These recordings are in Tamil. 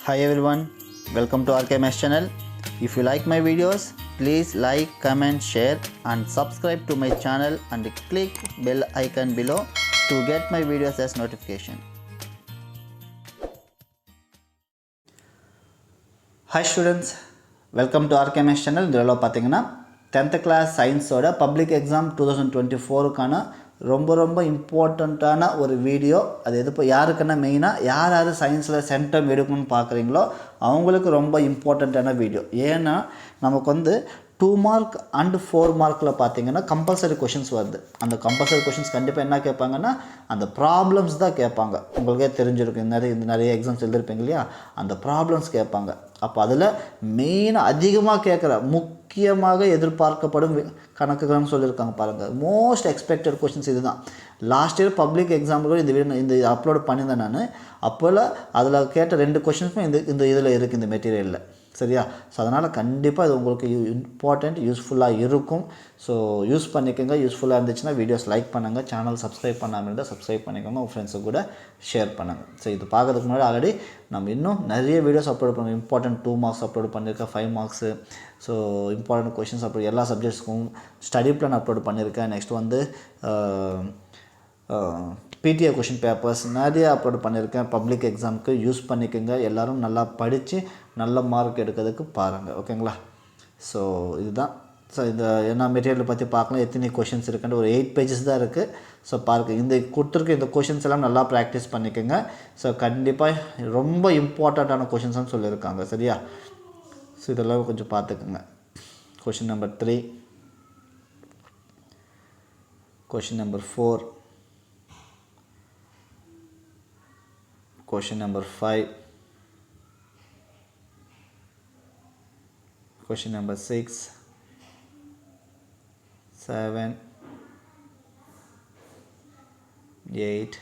Hi everyone, welcome to RKMS channel. If you like my videos, please like, comment, share and subscribe to my channel and click bell icon below to get my videos as notification. Hi students, welcome to RKMS channel. இதில் பார்த்தீங்கன்னா 10th class science ஓட public exam 2024 கான ரொம்ப இம்பார்ட்டண்ட்டான ஒரு வீடியோ. அது எது இப்போ யாருக்குன்னா மெயினாக யார் சயின்ஸில் சென்டம் எடுக்கணும்னு பார்க்குறீங்களோ அவங்களுக்கு ரொம்ப இம்பார்ட்டண்ட்டான வீடியோ. ஏன்னா நமக்கு 2 மார்க் அண்ட் 4 மார்க்கில் பார்த்தீங்கன்னா கம்பல்சரி கொஷின்ஸ் வருது. அந்த கம்பல்சரி கொஷின்ஸ் கண்டிப்பாக என்ன கேட்பாங்கன்னா அந்த ப்ராப்ளம்ஸ் தான் கேட்பாங்க. உங்களுக்கே தெரிஞ்சிருக்கும், நிறைய எக்ஸாம்ஸ் எழுதிருப்பீங்க இல்லையா, அந்த ப்ராப்ளம்ஸ் கேட்பாங்க. அப்போ அதில் மெயினாக அதிகமாக கேட்குற முக்கியமாக எதிர்பார்க்கப்படும் கணக்குகள்னு சொல்லியிருக்காங்க பாருங்கள். மோஸ்ட் எக்ஸ்பெக்டட் கொஷின்ஸ் இது தான். லாஸ்ட் இயர் பப்ளிக் எக்ஸாம்பிள் இந்த அப்லோட் பண்ணியிருந்தேன் நான். அப்போல அதில் கேட்ட 2 கொஷின்ஸும் இந்த இதில் இருக்குது, இந்த மெட்டீரியலில். சரியா? ஸோ அதனால் கண்டிப்பாக இது உங்களுக்கு இம்பார்ட்டண்ட், யூஸ்ஃபுல்லாக இருக்கும். ஸோ யூஸ் பண்ணிக்கோங்க. யூஸ்ஃபுல்லாக இருந்துச்சுன்னா வீடியோஸ் லைக் பண்ணுங்கள். சேனல் சப்ஸ்கிரைப் பண்ணாமல் இருந்தால் சப்ஸ்கிரைப் பண்ணிக்கோங்க. உங்கள் ஃப்ரெண்ட்ஸுக்கு கூட ஷேர் பண்ணுங்கள். ஸோ இது பார்க்கறதுக்கு முன்னாடி ஆல்ரெடி நம்ம இன்னும் நிறைய வீடியோஸ் அப்லோட் பண்ணுவோம். இம்பார்ட்டன்ட் 2 மார்க்ஸ் அப்லோட் பண்ணியிருக்கேன், 5 marks. So important questions upload எல்லா சப்ஜெக்ட்ஸ்க்கும் ஸ்டடி பிளான் அப்லோட் பண்ணியிருக்கேன். நெக்ஸ்ட் பிடிஏ கொஷின் பேப்பர்ஸ் நிறைய அப்லோட் பண்ணியிருக்கேன். பப்ளிக் எக்ஸாமுக்கு யூஸ் பண்ணிக்கோங்க. எல்லோரும் நல்லா படித்து நல்ல மார்க் எடுக்கிறதுக்கு பாருங்கள். ஓகேங்களா? ஸோ இதுதான். ஸோ இந்த என்ன மெட்டீரியல் பற்றி பார்க்கலாம், எத்தனை கொஷின்ஸ் இருக்குன்னு ஒரு 8 பேஜஸ் தான் இருக்குது. ஸோ பாருங்கள், இந்த கொடுத்துருக்க இந்த கொஷின்ஸ் எல்லாம் நல்லா ப்ராக்டிஸ் பண்ணிக்கோங்க. ஸோ கண்டிப்பாக ரொம்ப இம்பார்ட்டண்ட்டான கொஷின்ஸ்னு சொல்லியிருக்காங்க. சரியா? ஸோ இதெல்லாம் கொஞ்சம் பார்த்துக்குங்க. Question number 3, question number 4, question number 5, question number 6, 7, 8.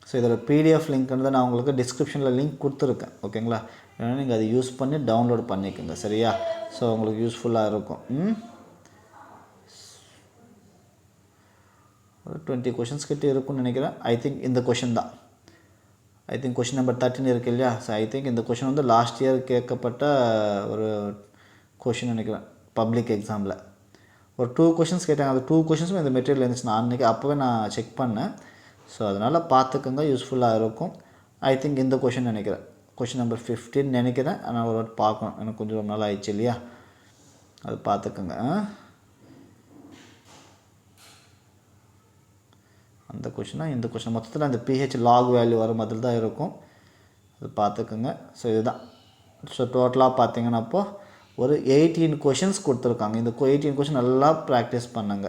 So இதோட பிடிஎஃப் லிங்க் வந்து நான் உங்களுக்கு டிஸ்கிரிப்ஷனில் லிங்க் கொடுத்துருக்கேன். ஓகேங்களா? ஏன்னா நீங்கள் அதை யூஸ் பண்ணி டவுன்லோட் பண்ணிக்கோங்க. சரியா? ஸோ உங்களுக்கு யூஸ்ஃபுல்லாக இருக்கும். ஒரு 20 கொஷின்ஸ் கிட்டே இருக்கும்னு நினைக்கிறேன். ஐ திங்க் இந்த கொஷின் தான். ஐ திங்க் கொஷின் நம்பர் 13 இருக்குது இல்லையா? ஸோ ஐ திங்க் இந்த கொஷின் வந்து லாஸ்ட் இயர் கேட்கப்பட்ட ஒரு கொஷின் நினைக்கிறேன். பப்ளிக் எக்ஸாமில் ஒரு 2 கொஷின்ஸ் கேட்டாங்க. அது 2 கொஷின்ஸும் இந்த மெட்டீரியல் இருந்துச்சு. நான் அன்றைக்கி அப்போவே நான் செக் பண்ணேன். ஸோ அதனால் பார்த்துக்கோங்க, யூஸ்ஃபுல்லாக இருக்கும். ஐ திங்க் இந்த கொஷின் நினைக்கிறேன், கொஷின் நம்பர் 15 நினைக்கிறேன். ஆனால் ஒரு பார்க்கணும், எனக்கு கொஞ்சம் ஒரு நாள் ஆயிடுச்சு இல்லையா, அது பார்த்துக்கோங்க. அந்த கொஷினாக இந்த கொஷின் மொத்தத்தில் அந்த பிஹெச் லாக் வேல்யூ வரும் அதில் தான் இருக்கும். அது பார்த்துக்குங்க. ஸோ இதுதான். ஸோ டோட்டலாக பார்த்தீங்கன்னா அப்போது ஒரு 18 கொஷின்ஸ் கொடுத்துருக்காங்க. இந்த 18 கொஷின் நல்லா ப்ராக்டிஸ் பண்ணுங்க.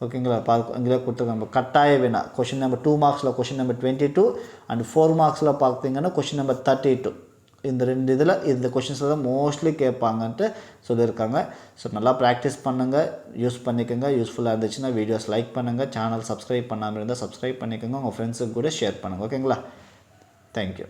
ஓகேங்களா? இங்கே கொடுத்துருக்காங்க கட்டாய வினா. கொஷின் நம்பர் 2 மார்க்ஸில் கொஷின் நம்பர் 22 அண்ட் 4 மார்க்ஸில் பார்த்தீங்கன்னா கொஷின் நம்பர் 32. இந்த 2 இதில் இந்த கொஷின்ஸில் தான் மோஸ்ட்லி கேட்பாங்கன்ட்டு சொல்லியிருக்காங்க. ஸோ நல்லா ப்ராக்டிஸ் பண்ணுங்கள், யூஸ் பண்ணிக்கோங்க. யூஸ்ஃபுல்லாக இருந்துச்சுன்னா வீடியோஸ் லைக் பண்ணுங்கள். சேனல் சப்ஸ்கிரைப் பண்ணாமல் இருந்தால் சப்ஸ்கிரைப் பண்ணிக்கோங்க. உங்கள் ஃப்ரெண்ட்ஸுக்கு கூட ஷேர் பண்ணுங்கள். ஓகேங்களா? தேங்க்யூ.